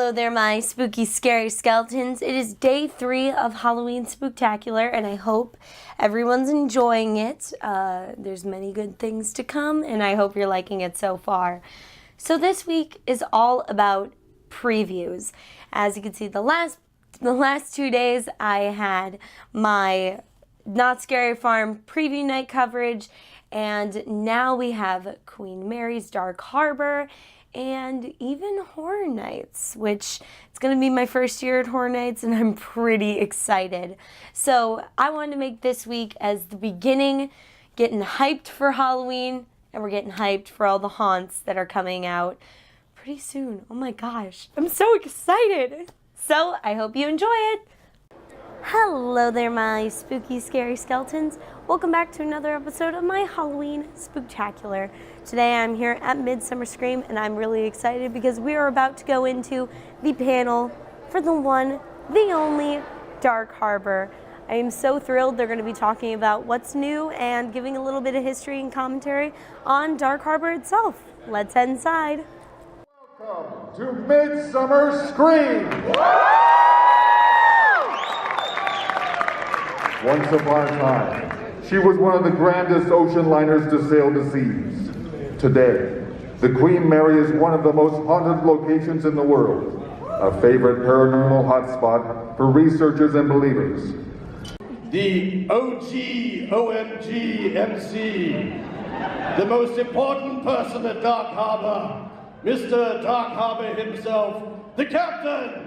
Hello there, my spooky, scary skeletons. It is day 3 of Halloween Spooktacular, and I hope everyone's enjoying it. There's many good things to come, and I hope you're liking it so far. So this week is all about previews. As you can see, the last 2 days I had my Not Scary Farm preview night coverage, and now we have Queen Mary's Dark Harbor, and even Horror Nights, which it's going to be my first year at Horror Nights, and I'm pretty excited. So I wanted to make this week as the beginning, getting hyped for Halloween, and we're getting hyped for all the haunts that are coming out pretty soon. Oh my gosh, I'm so excited. So I hope you enjoy it. Hello there, my spooky, scary skeletons. Welcome back to another episode of my Halloween Spooktacular. Today I'm here at Midsummer Scream, and I'm really excited because we are about to go into the panel for the one, the only Dark Harbor. I am so thrilled. They're going to be talking about what's new and giving a little bit of history and commentary on Dark Harbor itself. Let's head inside. Welcome to Midsummer Scream! Once upon a time, she was one of the grandest ocean liners to sail the seas. Today, the Queen Mary is one of the most haunted locations in the world, a favorite paranormal hotspot for researchers and believers. The OG, OMG, MC, the most important person at Dark Harbor, Mr. Dark Harbor himself, the Captain!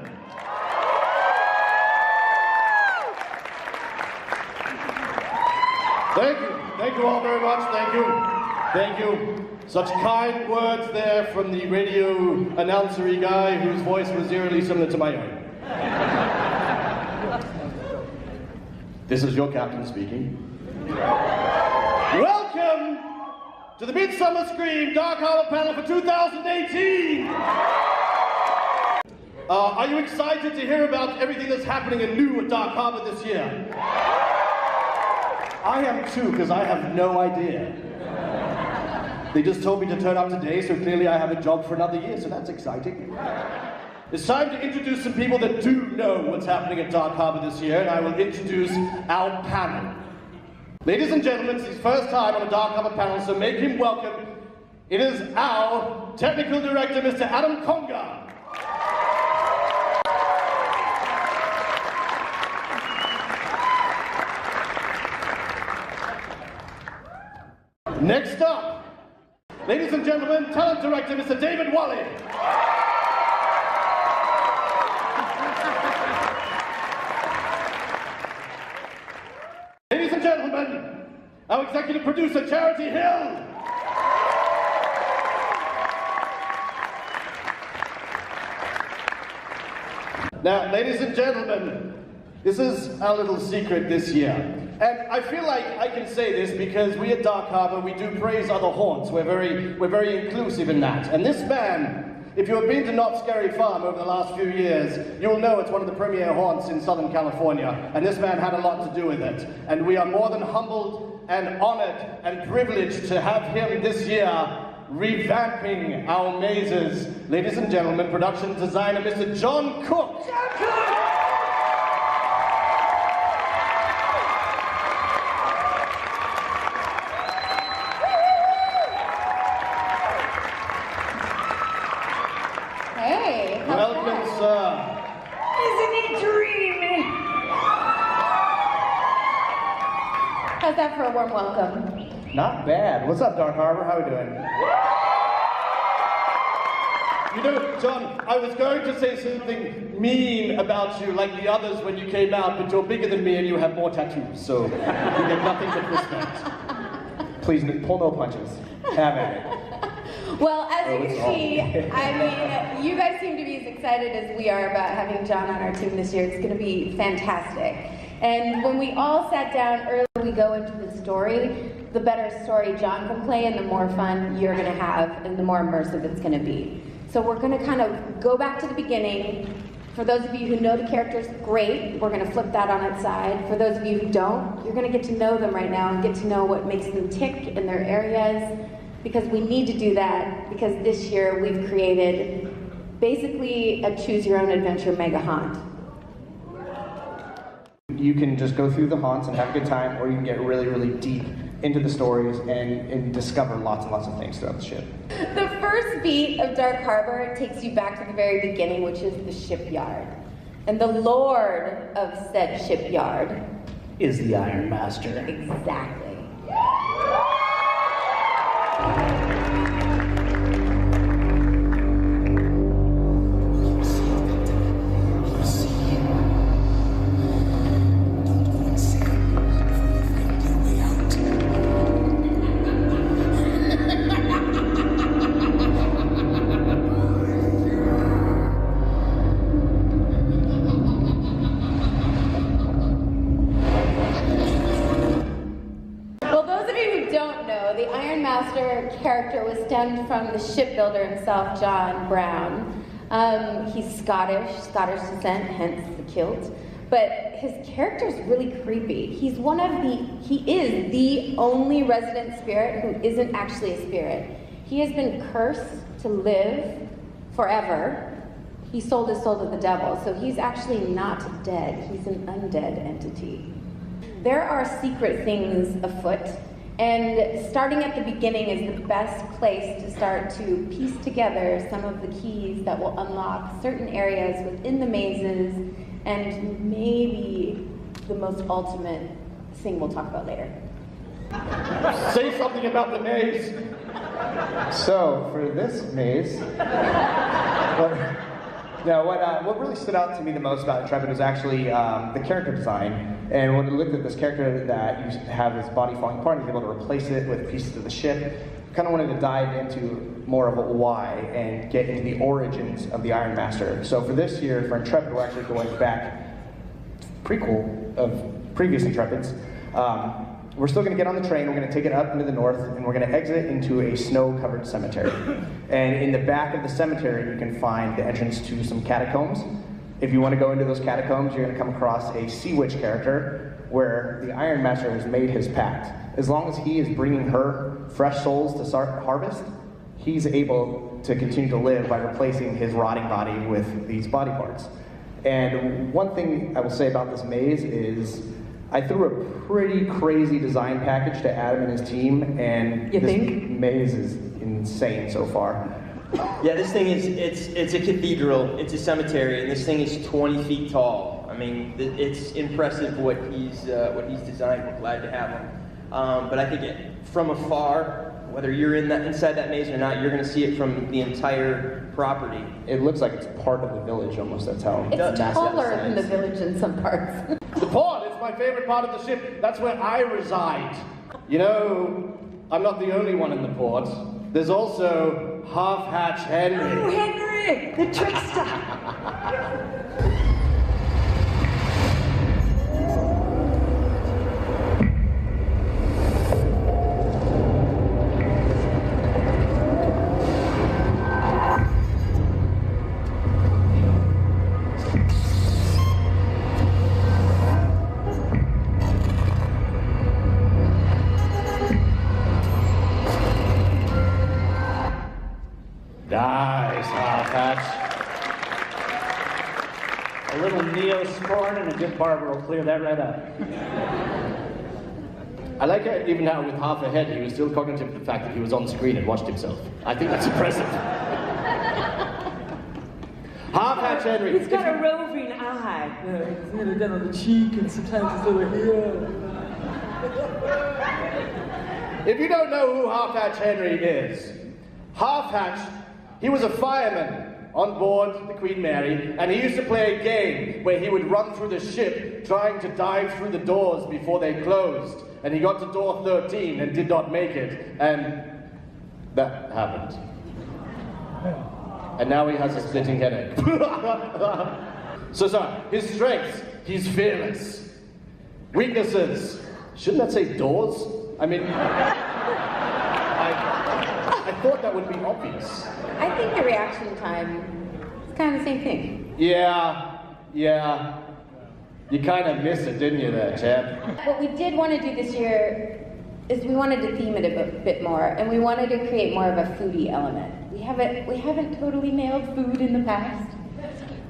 Thank you all very much, thank you. Such kind words there from the radio announcery guy whose voice was eerily similar to my own. This is your captain speaking. Welcome to the Midsummer Scream Dark Harbor panel for 2018! Are you excited to hear about everything that's happening and new at Dark Harbor this year? I am too, because I have no idea. They just told me to turn up today, so clearly I have a job for another year, so that's exciting. It's time to introduce some people that do know what's happening at Dark Harbor this year, and I will introduce our panel. Ladies and gentlemen, it's his first time on a Dark Harbor panel, so make him welcome. It is our technical director, Mr. Adam Conga. Next up, ladies and gentlemen, talent director, Mr. David Wally. Ladies and gentlemen, our executive producer, Charity Hill. Now, ladies and gentlemen, this is our little secret this year. And I feel like I can say this because we at Dark Harbor, we do praise other haunts. We're very inclusive in that. And this man, if you have been to Not Scary Farm over the last few years, you'll know it's one of the premier haunts in Southern California. And this man had a lot to do with it. And we are more than humbled and honored and privileged to have him this year revamping our mazes. Ladies and gentlemen, production designer, Mr. John Cook. John Cook! How's that for a warm welcome? Not bad. What's up, Dark Harbor? How are we doing? You know, John, I was going to say something mean about you like the others when you came out, but you're bigger than me and you have more tattoos, so you get nothing but respect. Please, pull no punches. Have at it. Well, as you can see, I mean, you guys seem to be as excited as we are about having John on our team this year. It's going to be fantastic. And when we all sat down early, we go into the story, the better story John can play and the more fun you're going to have and the more immersive it's going to be. So we're going to kind of go back to the beginning. For those of you who know the characters, great. We're going to flip that on its side. For those of you who don't, you're going to get to know them right now and get to know what makes them tick in their areas, because we need to do that, because this year we've created basically a choose-your-own-adventure mega haunt. You can just go through the haunts and have a good time, or you can get really, really deep into the stories and discover lots and lots of things throughout the ship. The first beat of Dark Harbor takes you back to the very beginning, which is the shipyard. And the lord of said shipyard is the Iron Master. Exactly. Character was stemmed from the shipbuilder himself, John Brown. He's Scottish descent, hence the kilt. But his character is really creepy. He is the only resident spirit who isn't actually a spirit. He has been cursed to live forever. He sold his soul to the devil, so he's actually not dead. He's an undead entity. There are secret things afoot. And starting at the beginning is the best place to start to piece together some of the keys that will unlock certain areas within the mazes, and maybe the most ultimate thing we'll talk about later. Say something about the maze. So, for this maze, what really stood out to me the most about Intrepid was actually the character design. And when we looked at this character that used to have his body falling apart, he's able to replace it with pieces of the ship. Kind of wanted to dive into more of a why and get into the origins of the Iron Master. So for this year, for Intrepid, we're actually going back prequel of previous Intrepids. We're still going to get on the train, we're going to take it up into the north, and we're going to exit into a snow-covered cemetery. And in the back of the cemetery, you can find the entrance to some catacombs. If you want to go into those catacombs, you're going to come across a sea witch character where the Iron Master has made his pact. As long as he is bringing her fresh souls to harvest, he's able to continue to live by replacing his rotting body with these body parts. And one thing I will say about this maze is I threw a pretty crazy design package to Adam and his team, and this maze is insane so far. Yeah, this thing is, it's a cathedral, it's a cemetery, and this thing is 20 feet tall. I mean, it's impressive what he's designed. We're glad to have him. But I think from afar, whether you're inside that maze or not, you're going to see it from the entire property. It looks like it's part of the village almost, that's how it's taller than the village in some parts. The port is my favorite part of the ship. That's where I reside. You know, I'm not the only one in the port. There's also Half-Hatch Henry. Oh, Henry, the trickster. Nice, Half-Hatch. A little Neosporin and a good barber will clear that right up. I like it even now with half a head, he was still cognitive of the fact that he was on screen and watched himself. I think that's impressive. Half-Hatch Henry. He's got a roving eye. It's a little down on the cheek and sometimes it's over here. If you don't know who Half-Hatch Henry is, Half-Hatch, he was a fireman on board the Queen Mary, and he used to play a game where he would run through the ship trying to dive through the doors before they closed. And he got to door 13 and did not make it, and that happened. And now he has a splitting headache. So sorry, his strengths, he's fearless. Weaknesses, shouldn't that say doors? I mean, I thought that would be obvious. I think the reaction time is kind of the same thing. Yeah. You kind of missed it, didn't you there, chap? What we did want to do this year is we wanted to theme it a bit more, and we wanted to create more of a foodie element. We haven't totally nailed food in the past.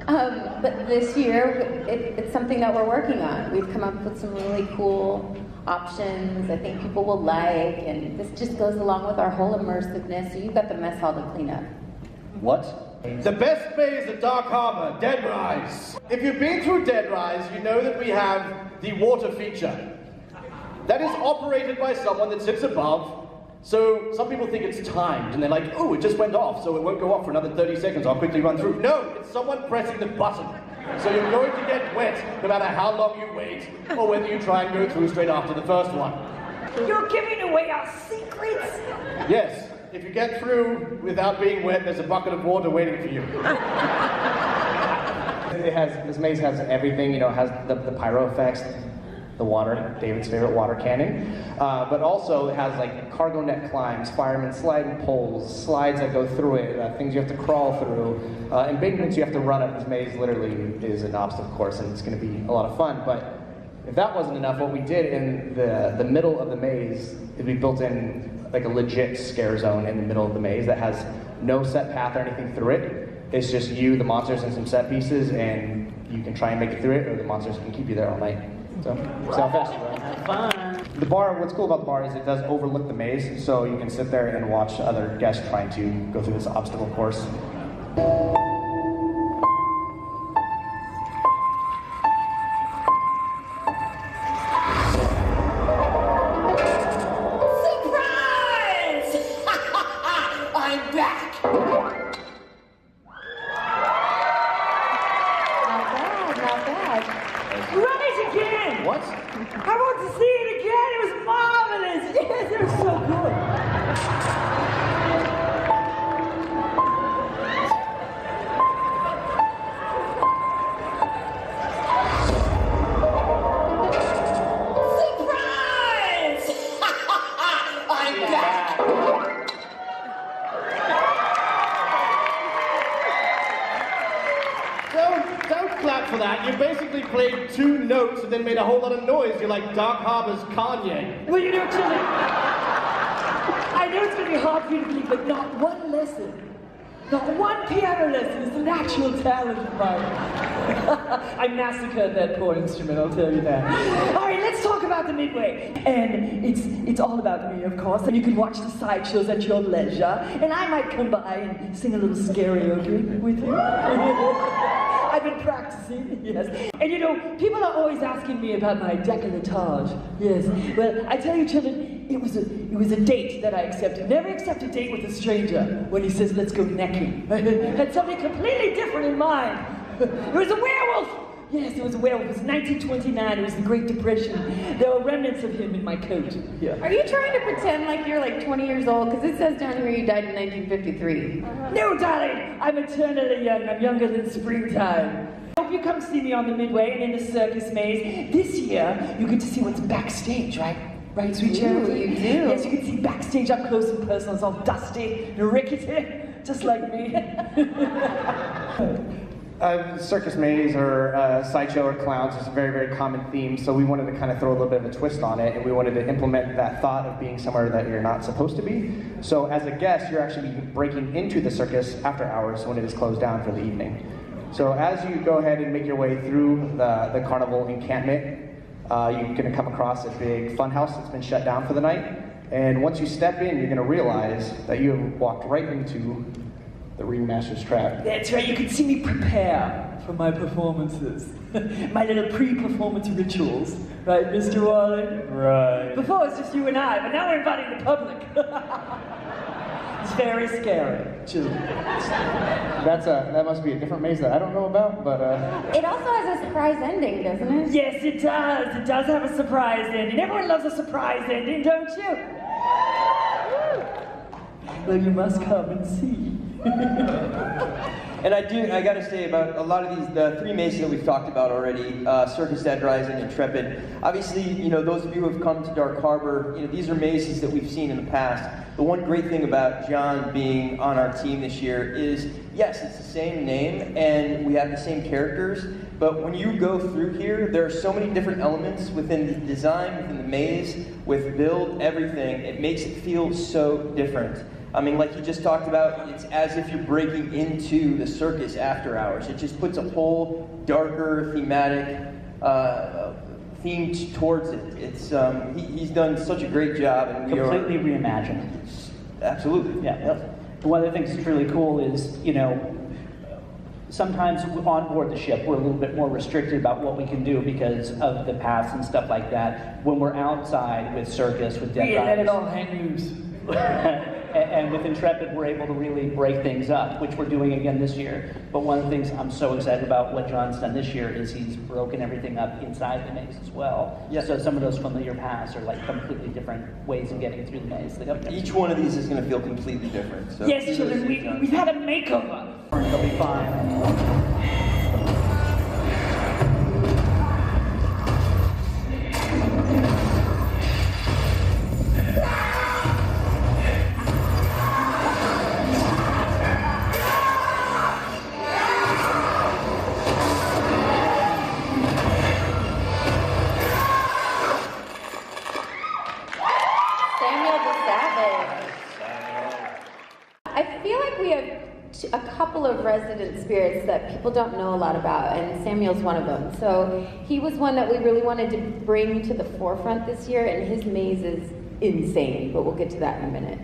But this year, it's something that we're working on. We've come up with some really cool options I think people will like, and this just goes along with our whole immersiveness, so you've got the mess hall to clean up. What? The best maze at Dark Harbor, Dead Rise. If you've been through Dead Rise, you know that we have the water feature. That is operated by someone that sits above. So some people think it's timed, and they're like, oh, it just went off, so it won't go off for another 30 seconds, I'll quickly run through. No, it's someone pressing the button. So you're going to get wet no matter how long you wait, or whether you try and go through straight after the first one. You're giving away our secrets? Yes, if you get through without being wet, there's a bucket of water waiting for you. This maze has everything, you know, it has the pyro effects, the water, David's favorite water cannon, but also it has like cargo net climbs, firemen sliding poles, slides that go through it, things you have to crawl through, embankments you have to run up. This maze literally is an obstacle course, and it's going to be a lot of fun. But if that wasn't enough, what we did in the middle of the maze is we built in like a legit scare zone in the middle of the maze that has no set path or anything through it. It's just you, the monsters, and some set pieces, and you can try and make it through it, or the monsters can keep you there all night. So, see how fast you run. Have fun. The bar, what's cool about the bar is it does overlook the maze, so you can sit there and watch other guests trying to go through this obstacle course. Surprise! I'm back! Not bad. Run it again! What? I want to see it again! It was marvelous! Yes, it was so good! Surprise! I'm back! Don't clap for that. You basically played 2 notes and then made a whole lot of noise. You're like Dark Harbor's Kanye. Well, you know, Chili, I know it's going to be hard for you to believe, but not one lesson, not one piano lesson is an actual talent of mine. I massacred that poor instrument, I'll tell you that. All right, let's talk about the Midway. And it's all about me, of course, and you can watch the sideshows at your leisure, and I might come by and sing a little karaoke with you. I've been practicing, yes. And you know, people are always asking me about my décolletage. Yes. Well, I tell you, children, it was a date that I accepted. Never accept a date with a stranger when he says, let's go necking. I had something completely different in mind. It was a werewolf! Yes, it was a werewolf. It was 1929. It was the Great Depression. There were remnants of him in my coat. Yeah. Are you trying to pretend like you're like 20 years old? Because it says down here you died in 1953. No, darling, I'm eternally young. I'm younger than springtime. Hope you come see me on the Midway and in the circus maze. This year, you get to see what's backstage, right? Right, sweet Charity? You do. Yes, you can see backstage up close and personal. It's all dusty and rickety, just like me. Circus maze or sideshow or clowns is a very, very common theme, so we wanted to kind of throw a little bit of a twist on it, and we wanted to implement that thought of being somewhere that you're not supposed to be. So as a guest, you're actually breaking into the circus after hours when it is closed down for the evening. So as you go ahead and make your way through the carnival encampment, you're going to come across a big fun house that's been shut down for the night, and once you step in, you're going to realize that you have walked right into the Ringmaster's Trap. That's right, you can see me prepare for my performances. My little pre-performance rituals. Right, Mr. Warren? Right. Before it was just you and I, but now we're inviting the public. It's very scary, children. That must be a different maze that I don't know about, but It also has a surprise ending, doesn't it? Yes, it does. It does have a surprise ending. Everyone loves a surprise ending, don't you? Well, you must come and see. And I gotta say about a lot of the 3 mazes that we've talked about already, Circus, Dead Rise, and Intrepid. Obviously, you know, those of you who have come to Dark Harbor, you know, these are mazes that we've seen in the past. The one great thing about John being on our team this year is, yes, it's the same name, and we have the same characters, but when you go through here, there are so many different elements within the design, within the maze, with build, everything. It makes it feel so different. I mean, like you just talked about, it's as if you're breaking into the circus after hours. It just puts a whole darker thematic theme towards it. It's he's done such a great job, and we Completely reimagined. Absolutely. Yeah. Yep. One of the things that's really cool is, you know, sometimes on board the ship, we're a little bit more restricted about what we can do because of the paths and stuff like that. When we're outside with circus, with dead Let it all hang loose. and with Intrepid, we're able to really break things up, which we're doing again this year. But one of the things I'm so excited about what John's done this year is he's broken everything up inside the maze as well. Yeah. So some of those familiar paths are like completely different ways of getting through the maze. Each one of these is going to feel completely different. So Yes, children, we've had a makeover. They'll be fine. I feel like we have a couple of resident spirits that people don't know a lot about, and Samuel's one of them. So he was one that we really wanted to bring to the forefront this year, and his maze is insane, but we'll get to that in a minute.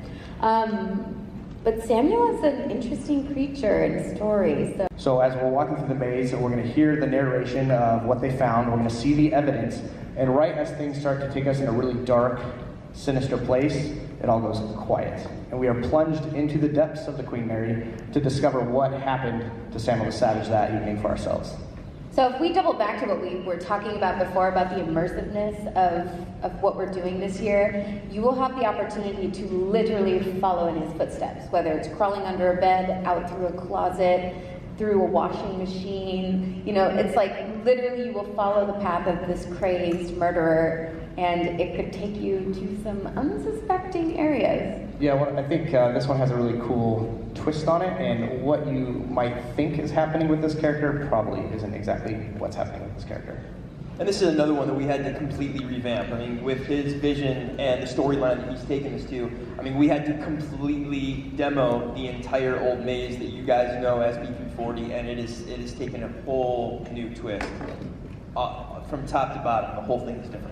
But Samuel is an interesting creature and story. So as we're walking through the maze, we're going to hear the narration of what they found. We're going to see the evidence, and right as things start to take us in a really dark, sinister place, it all goes quiet. And we are plunged into the depths of the Queen Mary to discover what happened to Samuel the Savage that evening for ourselves. So if we double back to what we were talking about before about the immersiveness of what we're doing this year, you will have the opportunity to literally follow in his footsteps, whether it's crawling under a bed, out through a closet, through a washing machine. You know, it's like literally you will follow the path of this crazed murderer, and it could take you to some unsuspecting areas. Yeah, well, I think this one has a really cool twist on it, and what you might think is happening with this character probably isn't exactly what's happening with this character. And this is another one that we had to completely revamp. I mean, with his vision and the storyline that he's taken us to, I mean, we had to completely demo the entire old maze that you guys know as B340, and it is taken a whole new twist. From top to bottom, the whole thing is different.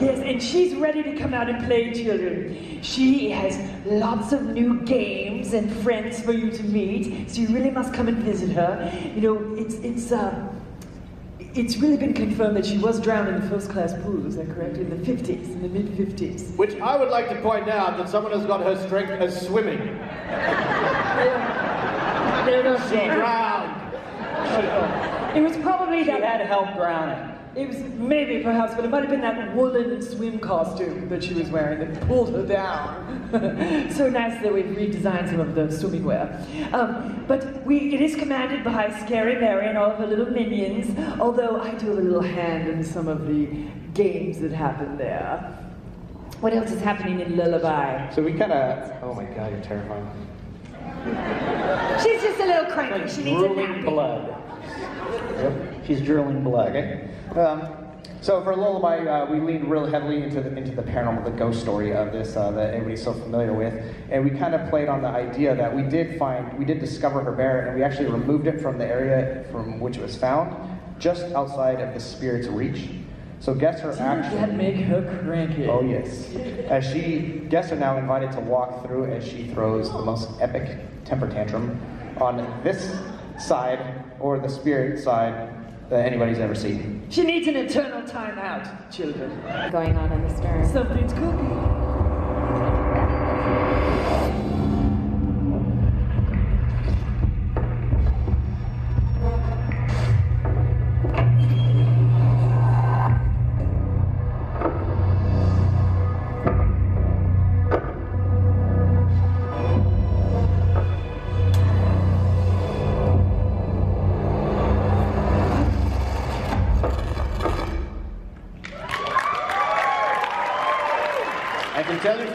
Yes, and she's ready to come out and play, children. She has lots of new games and friends for you to meet, so you really must come and visit her. You know, it's really been confirmed that she was drowned in the first-class pool, is that correct? In the 50s, in the mid-50s. Which I would like to point out that someone has got her strength as swimming. She drowned. It was probably She that... had help drowning. It was maybe, perhaps, but it might have been that woolen swim costume that she was wearing that pulled her down. So nice that we've redesigned some of the swimming wear. But it is commanded by Scary Mary and all of her little minions, although I do have a little hand in some of the games that happen there. What else is happening in Lullaby? So we kind of, oh my god, you're terrifying. She's just a little cranky. She needs a Drooling nappy. blood. Yep. She's drooling blood. Okay. So for Lullaby, we leaned really heavily into the paranormal, the ghost story of this that everybody's so familiar with, and we kind of played on the idea that we did discover her bear, and we actually removed it from the area from which it was found, just outside of the spirit's reach. So guests are actually... That make her cranky. Oh yes. Guests are now invited to walk through as she throws the most epic temper tantrum on this side, or the spirit side, that anybody's ever seen. She needs an eternal timeout, children. Going on in the stern. Something's cooking.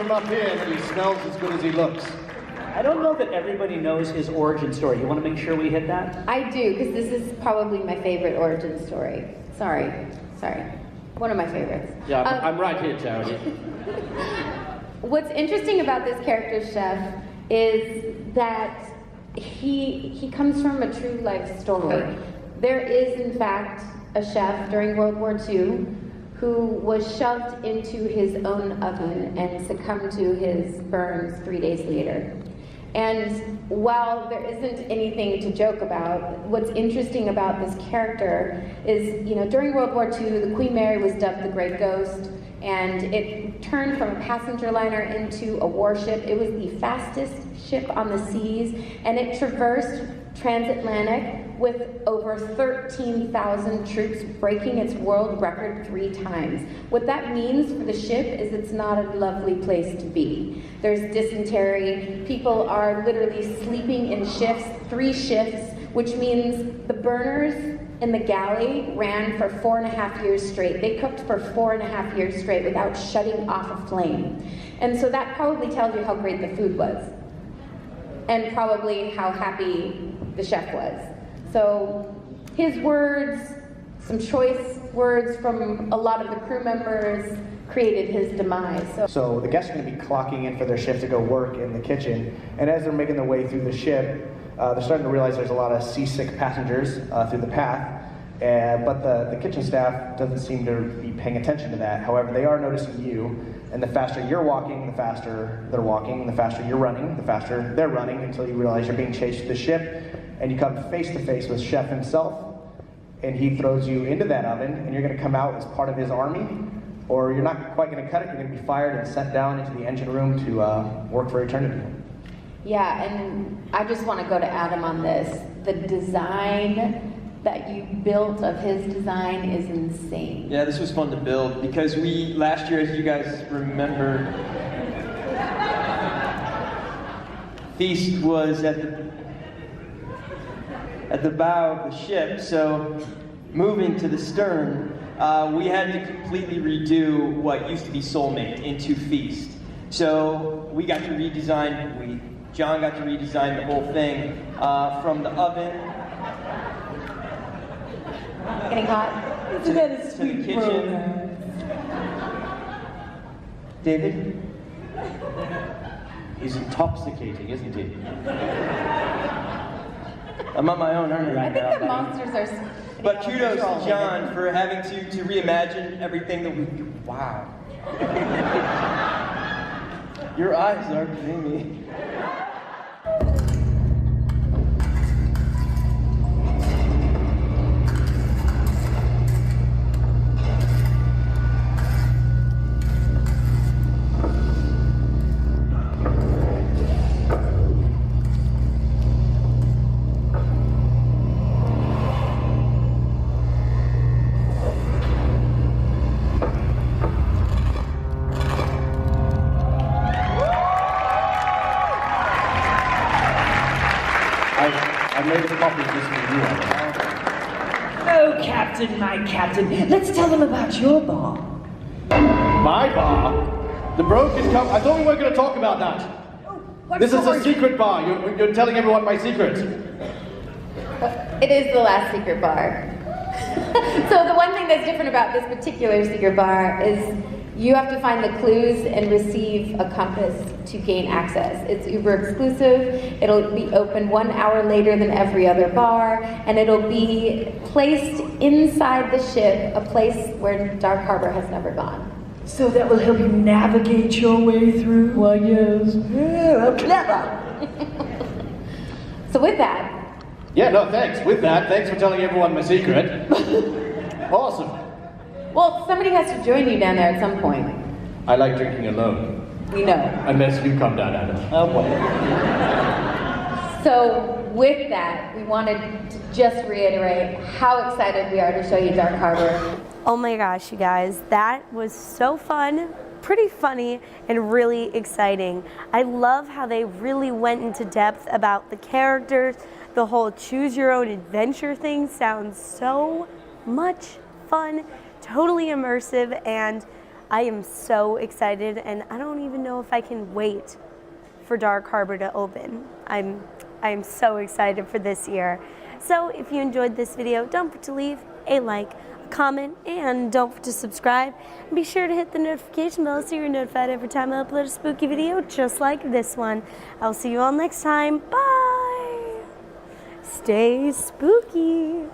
from up here that he smells as good as he looks. I don't know that everybody knows his origin story. You want to make sure we hit that? I do, because this is probably my favorite origin story. Sorry. One of my favorites. Yeah, I'm right here, Charity. What's interesting about this character, Chef, is that he comes from a true life story. There is, in fact, a chef during World War II who was shoved into his own oven and succumbed to his burns 3 days later. And while there isn't anything to joke about, what's interesting about this character is, during World War II, the Queen Mary was dubbed the Great Ghost, and it turned from a passenger liner into a warship. It was the fastest ship on the seas, and it traversed transatlantic with over 13,000 troops, breaking its world record 3 times. What that means for the ship is it's not a lovely place to be. There's dysentery, people are literally sleeping in shifts, 3 shifts, which means the burners in the galley ran for 4.5 years straight. They cooked for 4.5 years straight without shutting off a flame. And so that probably tells you how great the food was, and probably how happy the chef was. So his words, some choice words from a lot of the crew members, created his demise. So the guests are going to be clocking in for their shift to go work in the kitchen, and as they're making their way through the ship, they're starting to realize there's a lot of seasick passengers through the path, but the kitchen staff doesn't seem to be paying attention to that. However, they are noticing you, and the faster you're walking, the faster they're walking, the faster you're running, the faster they're running, until you realize you're being chased to the ship, and you come face to face with Chef himself, and he throws you into that oven, and you're going to come out as part of his army, or you're not quite going to cut it. You're going to be fired and sent down into the engine room to work for eternity. Yeah, and I just want to go to Adam on this. The design that you built of his design is insane. Yeah, this was fun to build because last year, as you guys remember, Feast was at the bow of the ship, so moving to the stern, we had to completely redo what used to be Soulmate into Feast. So we got to redesign, John got to redesign the whole thing from the oven Getting hot? Isn't that a to the sweet kitchen. romance? David? He's intoxicating, isn't he? I'm on my own, aren't I? I think the monsters are spinning But out of kudos control. to John for having to reimagine everything that we do. Wow. Your eyes are dreamy. I made a copy of this for you. Oh, Captain, my Captain, let's tell them about your bar. My bar? The Broken Cup? I thought we weren't going to talk about that. This is a secret bar. You're telling everyone my secret. It is the last secret bar. So the one thing that's different about this particular secret bar is you have to find the clues and receive a compass to gain access. It's uber exclusive. It'll be open 1 hour later than every other bar, and it'll be placed inside the ship, a place where Dark Harbor has never gone. So that will help you navigate your way through? Why, yes. Yeah, clever. So with that, Yeah, no, thanks. With that, thanks for telling everyone my secret. Awesome. well, somebody has to join you down there at some point. I like drinking alone. We know. Unless you come down, Adam. Oh boy. So with that, we wanted to just reiterate how excited we are to show you Dark Harbor. Oh my gosh, you guys, that was so fun, pretty funny, and really exciting. I love how they really went into depth about the characters. The whole choose your own adventure thing sounds so much fun, totally immersive, and I am so excited, and I don't even know if I can wait for Dark Harbor to open. I'm so excited for this year. So if you enjoyed this video, don't forget to leave a like, a comment, and don't forget to subscribe. And be sure to hit the notification bell so you're notified every time I upload a spooky video just like this one. I'll see you all next time. Bye! Stay spooky.